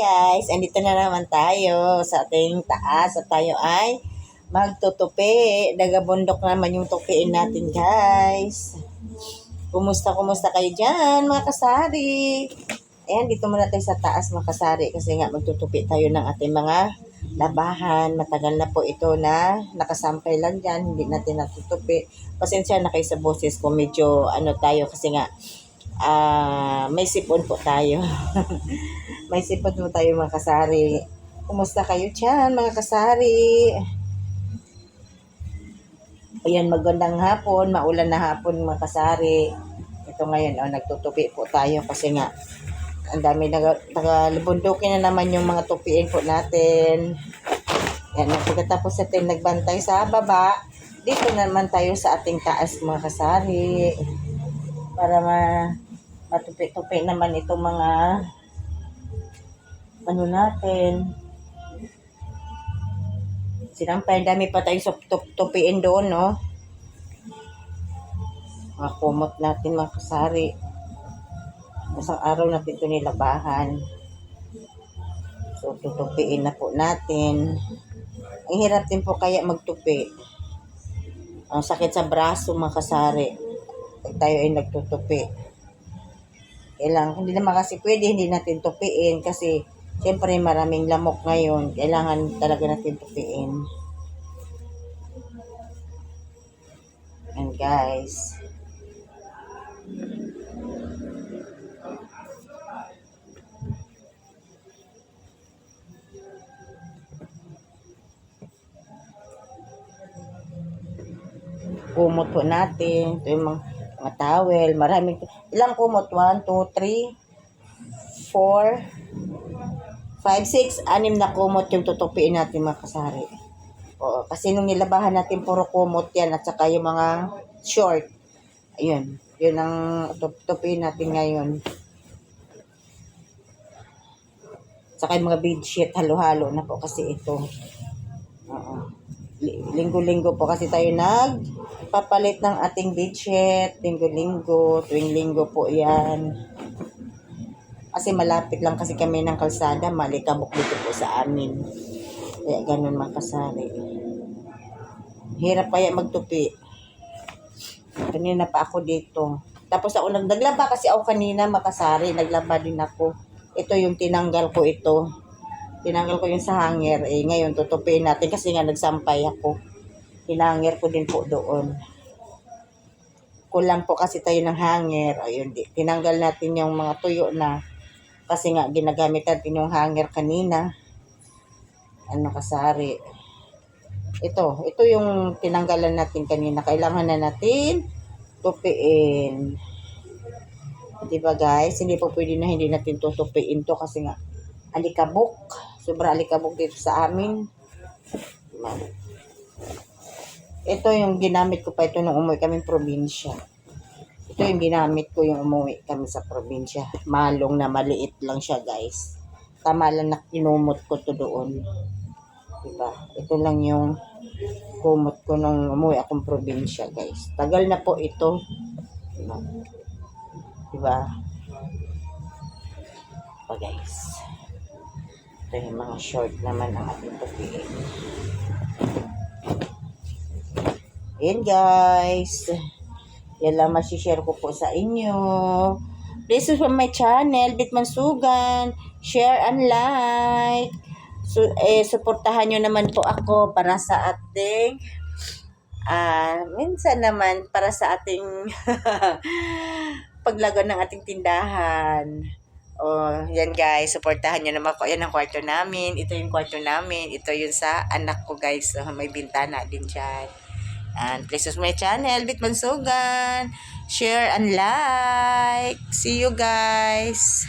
guys, andito na naman tayo sa ating taas at tayo ay magtutupi. Dagabundok naman yung tupiin natin guys. Kumusta kayo dyan mga kasari? Ayan, dito muna tayo sa taas mga kasari kasi nga magtutupi tayo ng ating mga labahan. Matagal na po ito na nakasampay lang dyan, hindi natin natutupi. Pasensya na kayo sa boses ko, medyo tayo kasi nga may sipon po tayo. May sipon po tayo mga kasari. Kumusta kayo dyan mga kasari? Ayan, magandang hapon, maulan na hapon mga kasari. Ito ngayon, nagtutupi po tayo kasi nga ang dami nagalubundukin na naman yung mga tupiin po natin. Yan, pagkatapos natin nagbantay sa baba, dito naman tayo sa ating taas mga kasari para matupi-tupi naman itong mga natin. Sinampay, dami pa tayong tupiin doon, no? Mga kumot natin mga kasari. Isang araw natin ito nilabahan. So, tutupiin na po natin. Ang hirap din po kaya magtupi. Ang sakit sa braso mga kasari. Pag tayo ay nagtutupi. Kailangan, hindi naman kasi pwede, hindi natin tupiin kasi siyempre maraming lamok ngayon. Kailangan talaga natin tupiin. And guys, kumot po natin. Ito yung mga towel. Maraming. Ilang kumot? 1, 2, 3, 4, 5, 6, 6 na kumot yung tutupiin natin mga kasari. O, kasi nung nilabahan natin puro kumot yan at saka yung mga short. Ayun. Yun ang tutupiin natin ngayon. Saka yung mga bedsheet halo-halo na po kasi ito. Linggo-linggo po kasi tayo nagpapalit ng ating bedsheet. Linggo-linggo, tuwing linggo po yan. Kasi malapit lang kasi kami ng kalsada, malikabok dito po sa amin. Kaya ganun mga kasari. Hirap kaya magtupi. Kanina pa ako dito. Tapos ako naglaba kasi ako kanina makasari, naglaba din ako. Ito yung tinanggal ko ito. Tinanggal ko yung sa hanger. Ngayon tutupiin natin kasi nga nagsampay ako. Hinanger ko din po doon. Kulang po kasi tayo ng hanger. Ayun, tinanggal natin yung mga tuyo na. Kasi nga ginagamit natin yung hanger kanina. Kasari. Ito yung tinanggalan natin kanina. Kailangan na natin tupiin. Diba guys? Hindi po pwede na hindi natin tutupiin to kasi nga alikabok. Sobra alikabok dito sa amin. Ito yung ginamit ko pa ito nung umuwi kami probinsya. Ito yung ginamit ko yung umuwi kami sa probinsya. Malong na maliit lang siya guys. Tama lang na kinumot ko to doon. Diba? Ito lang yung kumot ko nung umuwi akong probinsya guys. Tagal na po ito. Diba? Pa guys. Ito yung mga short naman ang ating tupiin. Ayan guys. Yan lang masishare ko po sa inyo. Please subscribe my channel, Bitman Sugan. Share and like. So, suportahan nyo naman po ako para sa ating minsan naman para sa ating paglago ng ating tindahan. Yan guys, suportahan nyo naman ko. Yan ang kwarto namin. Ito yung kwarto namin. Ito yung sa anak ko guys. May bintana din dyan. And please subscribe my channel, Bitman Sugan. Share and like. See you guys.